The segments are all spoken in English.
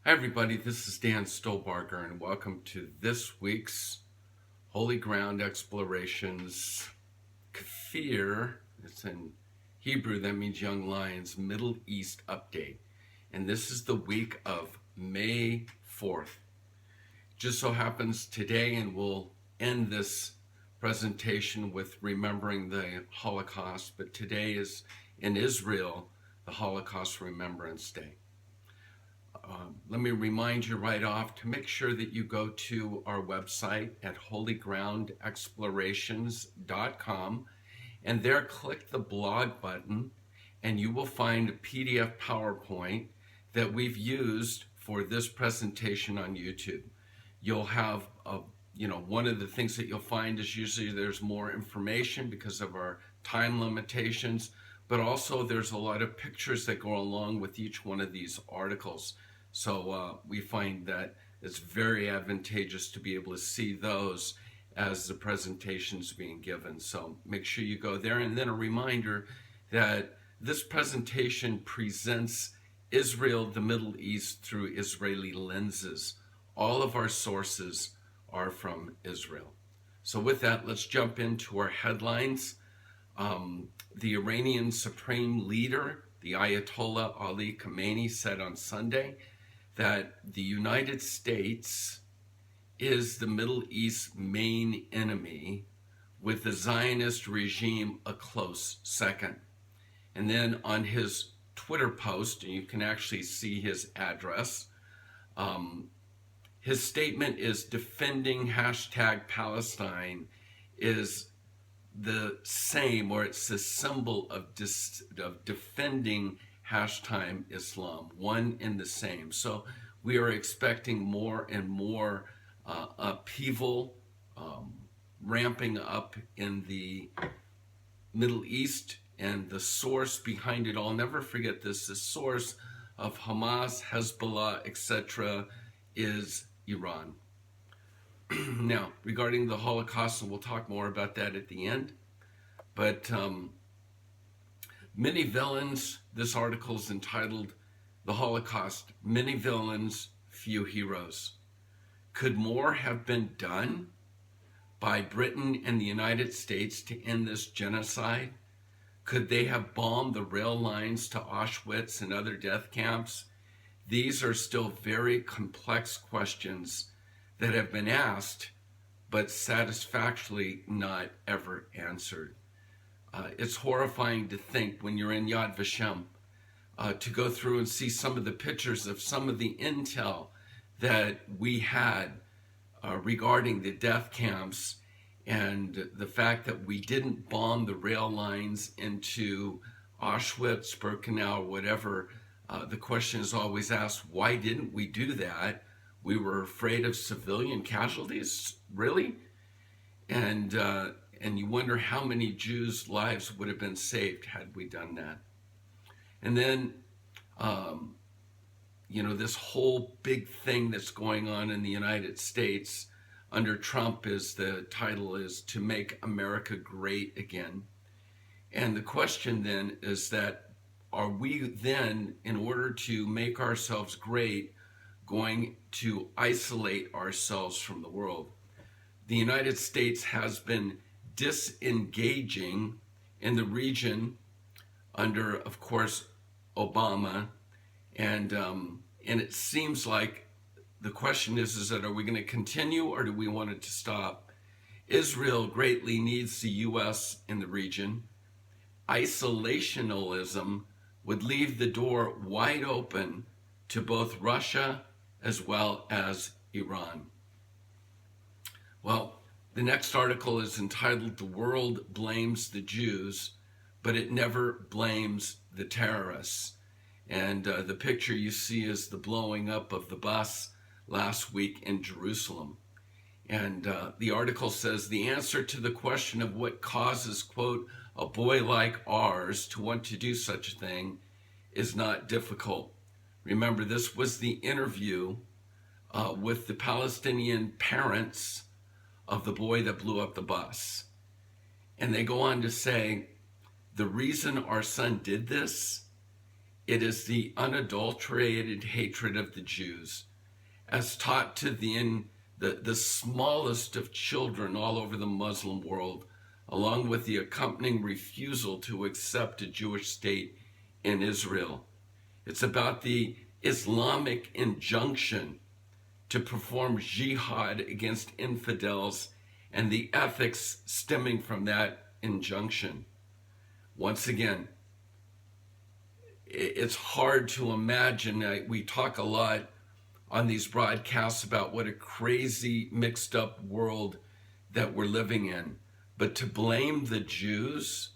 Hi, everybody. This is Dan Stolebarger, and welcome to this week's Holy Ground Explorations KFIR. It's in Hebrew, that means Young Lions, Middle East Update. And this is the week of May 4th. Just so happens today, and we'll end this presentation with remembering the Holocaust, but today is in Israel, the Holocaust Remembrance Day. Let me remind you right off to make sure that you go to our website at holygroundexplorations.com and there click the blog button and you will find a PDF PowerPoint that we've used for this presentation on YouTube. You'll have one of the things that you'll find is usually there's more information because of our time limitations, but also there's a lot of pictures that go along with each one of these articles. So we find that it's very advantageous to be able to see those as the presentation's being given. So make sure you go there. And then a reminder that this presentation presents Israel, the Middle East through Israeli lenses. All of our sources are from Israel. So with that, let's jump into our headlines. The Iranian Supreme Leader, the Ayatollah Ali Khamenei, said on Sunday that the United States is the Middle East's main enemy, with the Zionist regime a close second. And then on his Twitter post, and you can actually see his address, his statement is defending #Palestine is the same, or it's a symbol of defending #Islam, one and the same. So we are expecting more and more upheaval ramping up in the Middle East, and the source behind it all, never forget this, the source of Hamas, Hezbollah, etc. is Iran. Now, regarding the Holocaust, and we'll talk more about that at the end, but many villains, this article is entitled The Holocaust, Many Villains, Few Heroes. Could more have been done by Britain and the United States to end this genocide? Could they have bombed the rail lines to Auschwitz and other death camps? These are still very complex questions that have been asked, but satisfactorily not ever answered. It's horrifying to think when you're in Yad Vashem to go through and see some of the pictures of some of the intel that we had regarding the death camps, and the fact that we didn't bomb the rail lines into Auschwitz, Birkenau, whatever. The question is always asked, why didn't we do that? We were afraid of civilian casualties, really? And you wonder how many Jews' lives would have been saved had we done that. And then, this whole big thing that's going on in the United States under Trump is, the title is To Make America Great Again. And the question then is that, are we then, in order to make ourselves great, going to isolate ourselves from the world? The United States has been disengaging in the region under, of course, Obama, and it seems like the question is that, are we going to continue or do we want it to stop? Israel greatly needs the U.S. in the region. Isolationism would leave the door wide open to both Russia as well as Iran. Well, the next article is entitled The World Blames the Jews, but it never blames the terrorists. And the picture you see is the blowing up of the bus last week in Jerusalem. And the article says, the answer to the question of what causes, quote, a boy like ours to want to do such a thing is not difficult. Remember, this was the interview with the Palestinian parents of the boy that blew up the bus. And they go on to say, the reason our son did this It is the unadulterated hatred of the Jews, as taught to the smallest of children all over the Muslim world, along with the accompanying refusal to accept a Jewish state in Israel. It's about the Islamic injunction to perform jihad against infidels and the ethics stemming from that injunction. Once again, it's hard to imagine. We talk a lot on these broadcasts about what a crazy, mixed up world that we're living in. But to blame the Jews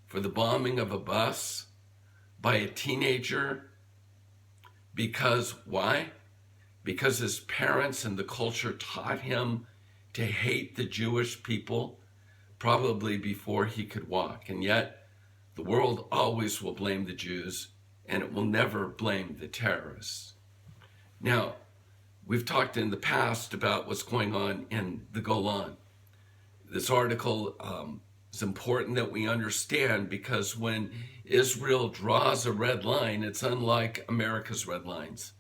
for the bombing of a bus by a teenager, because why? Because his parents and the culture taught him to hate the Jewish people, probably before he could walk. And yet, the world always will blame the Jews, and it will never blame the terrorists. Now, we've talked in the past about what's going on in the Golan. This article is important that we understand, because when Israel draws a red line, it's unlike America's red lines.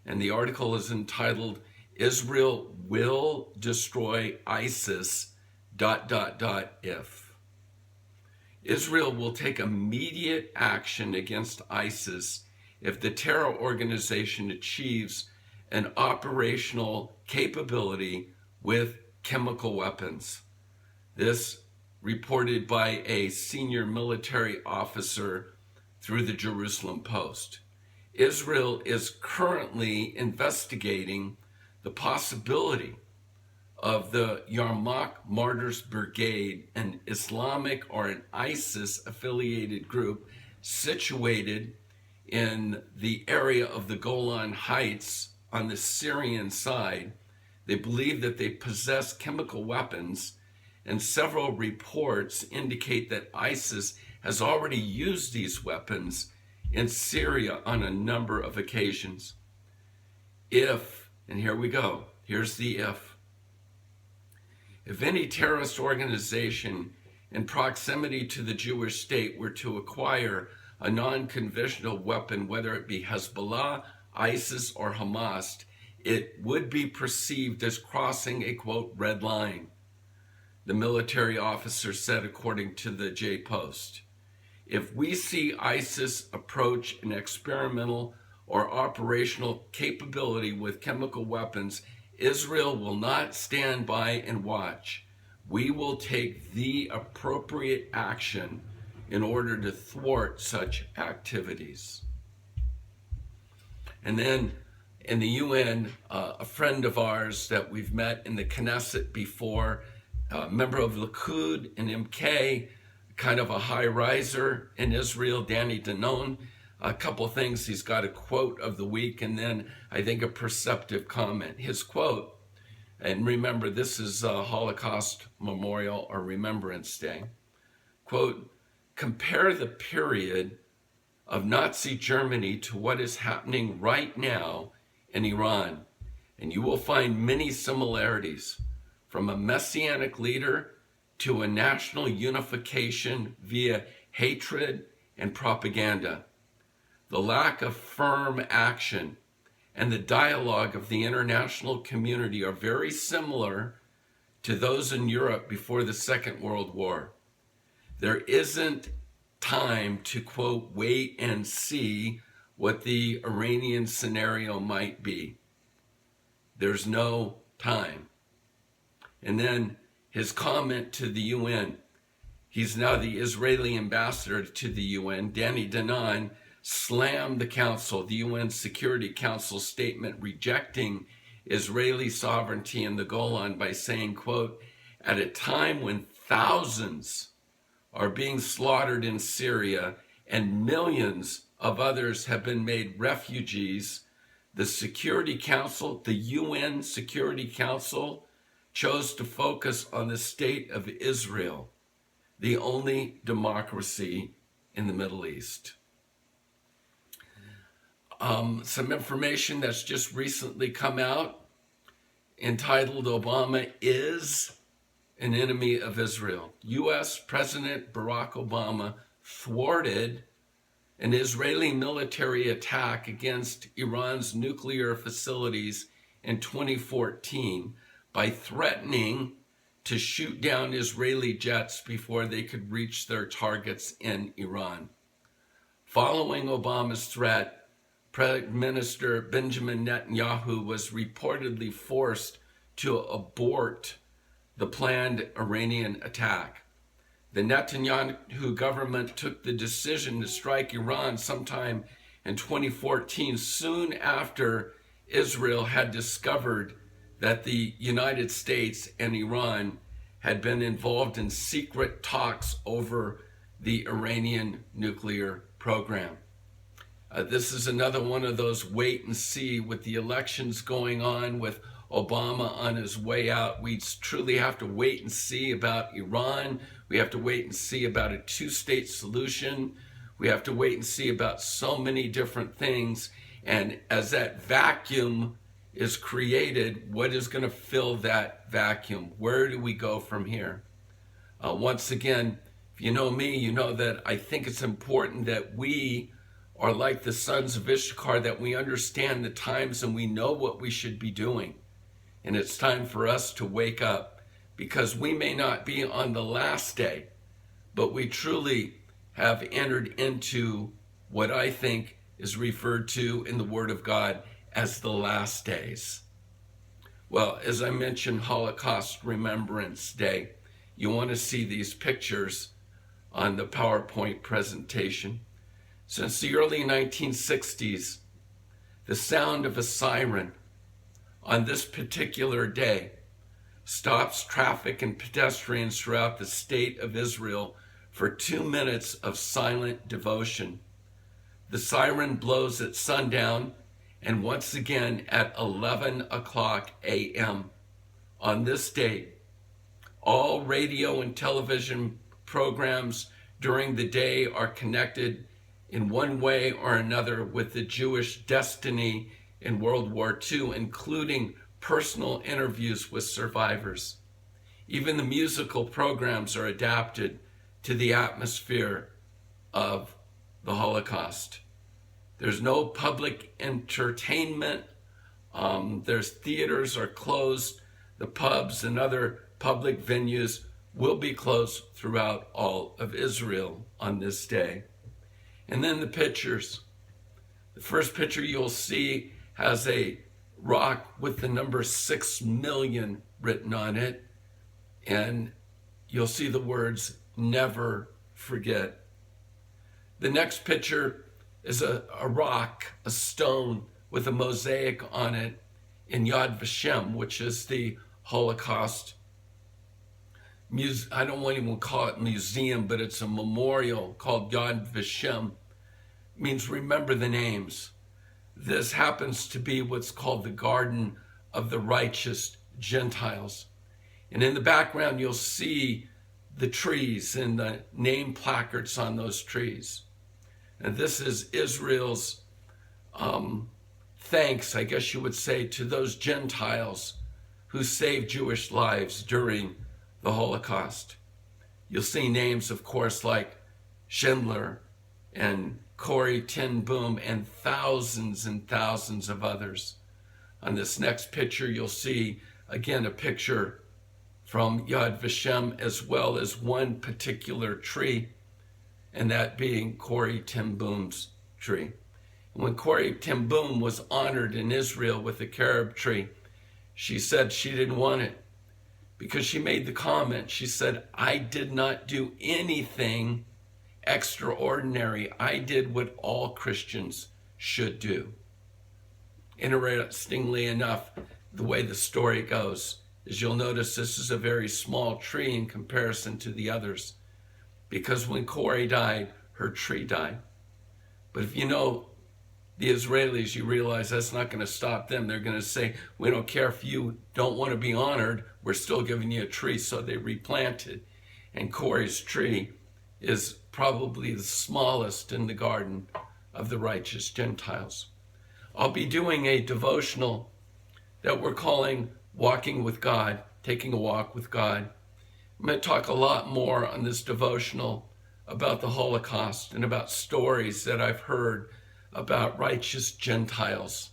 And the article is entitled, "Israel Will Destroy ISIS, ... if." Israel will take immediate action against ISIS if the terror organization achieves an operational capability with chemical weapons. This reported by a senior military officer through the Jerusalem Post. Israel is currently investigating the possibility of the Yarmouk Martyrs Brigade, an Islamic or an ISIS-affiliated group situated in the area of the Golan Heights on the Syrian side. They believe that they possess chemical weapons, and several reports indicate that ISIS has already used these weapons in Syria on a number of occasions. If, and here we go, here's the if any terrorist organization in proximity to the Jewish state were to acquire a non-conventional weapon, whether it be Hezbollah, ISIS, or Hamas, it would be perceived as crossing a, quote, red line, the military officer said, according to the J-Post. If we see ISIS approach an experimental or operational capability with chemical weapons, Israel will not stand by and watch. We will take the appropriate action in order to thwart such activities. And then in the UN, a friend of ours that we've met in the Knesset before, a member of Likud and MK, kind of a high riser in Israel, Danny Danon. A couple things. He's got a quote of the week, and then I think a perceptive comment. His quote, and remember, this is Holocaust Memorial or Remembrance Day. Quote, "Compare the period of Nazi Germany to what is happening right now in Iran, and you will find many similarities, from a messianic leader to a national unification via hatred and propaganda. The lack of firm action and the dialogue of the international community are very similar to those in Europe before the Second World War. There isn't time to, quote, wait and see what the Iranian scenario might be. There's no time." And then his comment to the UN. He's now the Israeli ambassador to the UN. Danny Danon slammed the Council, the UN Security Council statement rejecting Israeli sovereignty in the Golan by saying, quote, "At a time when thousands are being slaughtered in Syria and millions of others have been made refugees, the Security Council, the UN Security Council, chose to focus on the state of Israel, the only democracy in the Middle East." Some information that's just recently come out entitled, "Obama is an enemy of Israel." U.S. President Barack Obama thwarted an Israeli military attack against Iran's nuclear facilities in 2014 by threatening to shoot down Israeli jets before they could reach their targets in Iran. Following Obama's threat, Prime Minister Benjamin Netanyahu was reportedly forced to abort the planned Iranian attack. The Netanyahu government took the decision to strike Iran sometime in 2014, soon after Israel had discovered that the United States and Iran had been involved in secret talks over the Iranian nuclear program. This is another one of those wait and see with the elections going on, with Obama on his way out. We truly have to wait and see about Iran. We have to wait and see about a two-state solution. We have to wait and see about so many different things. And as that vacuum is created, what is going to fill that vacuum? Where do we go from here? Once again, if you know me, you know that I think it's important that we are like the sons of Issachar, that we understand the times and we know what we should be doing. And it's time for us to wake up, because we may not be on the last day, but we truly have entered into what I think is referred to in the Word of God as the last days. Well, as I mentioned, Holocaust Remembrance Day, you want to see these pictures on the PowerPoint presentation. Since the early 1960s, the sound of a siren on this particular day stops traffic and pedestrians throughout the state of Israel for 2 minutes of silent devotion. The siren blows at sundown and once again at 11 o'clock a.m. On this date, all radio and television programs during the day are connected in one way or another with the Jewish destiny in World War II, including personal interviews with survivors. Even the musical programs are adapted to the atmosphere of the Holocaust. There's no public entertainment. Theaters are closed. The pubs and other public venues will be closed throughout all of Israel on this day. And then the pictures. The first picture you'll see has a rock with the number 6 million written on it. And you'll see the words, "Never forget." The next picture is a rock, a stone with a mosaic on it in Yad Vashem, which is the Holocaust I don't want to even call it museum, but it's a memorial called Yad Vashem. It means remember the names. This happens to be what's called the Garden of the Righteous Gentiles. And in the background, you'll see the trees and the name placards on those trees. And this is Israel's thanks, I guess you would say, to those Gentiles who saved Jewish lives during the Holocaust. You'll see names, of course, like Schindler and Corrie ten Boom and thousands of others. On this next picture, you'll see, again, a picture from Yad Vashem, as well as one particular tree, and that being Corrie ten Boom's tree. When Corrie ten Boom was honored in Israel with the carob tree, she said she didn't want it because she made the comment. She said, "I did not do anything extraordinary. I did what all Christians should do." Interestingly enough, the way the story goes is you'll notice this is a very small tree in comparison to the others, because when Corrie died, her tree died. But if you know the Israelis, you realize that's not going to stop them. They're going to say, "We don't care if you don't want to be honored, we're still giving you a tree." So they replanted. And Corrie's tree is probably the smallest in the Garden of the Righteous Gentiles. I'll be doing a devotional that we're calling Walking with God, Taking a Walk with God. I'm going to talk a lot more on this devotional about the Holocaust and about stories that I've heard about righteous Gentiles.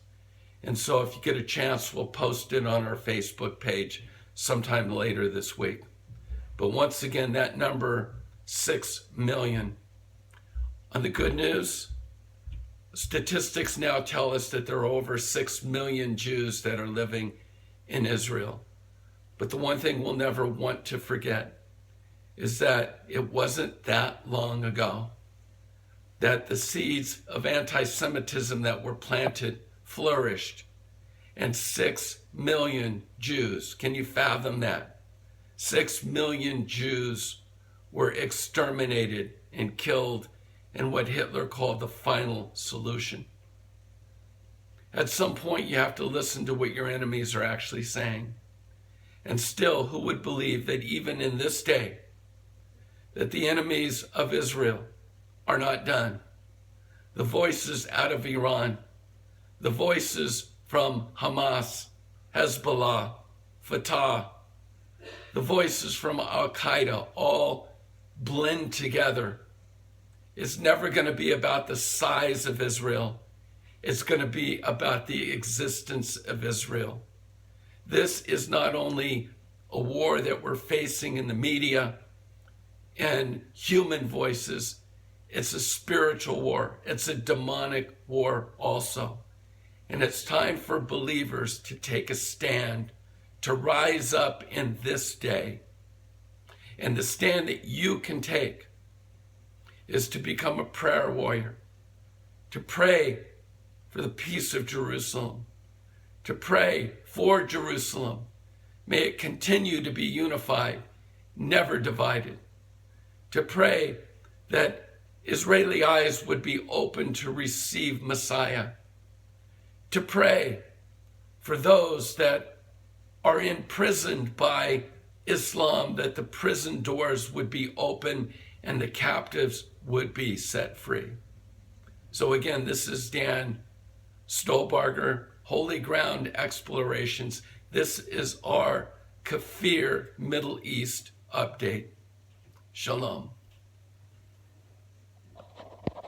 And so if you get a chance, we'll post it on our Facebook page sometime later this week. But once again, that number, 6 million. On the good news, statistics now tell us that there are over 6 million Jews that are living in Israel. But the one thing we'll never want to forget is that it wasn't that long ago that the seeds of anti-Semitism that were planted flourished, and 6 million Jews, can you fathom that? 6 million Jews were exterminated and killed in what Hitler called the final solution. At some point, you have to listen to what your enemies are actually saying. And still, who would believe that even in this day, that the enemies of Israel are not done? The voices out of Iran, the voices from Hamas, Hezbollah, Fatah, the voices from Al-Qaeda all blend together. It's never going to be about the size of Israel. It's going to be about the existence of Israel. This is not only a war that we're facing in the media and human voices, it's a spiritual war. It's a demonic war also. And it's time for believers to take a stand, to rise up in this day. And the stand that you can take is to become a prayer warrior, to pray for the peace of Jerusalem, to pray for Jerusalem. May it continue to be unified, never divided. To pray that Israeli eyes would be open to receive Messiah. To pray for those that are imprisoned by Islam, that the prison doors would be open and the captives would be set free. So again, this is Dan Stolebarger, Holy Ground Explorations. This is our KFIR Middle East update. Shalom.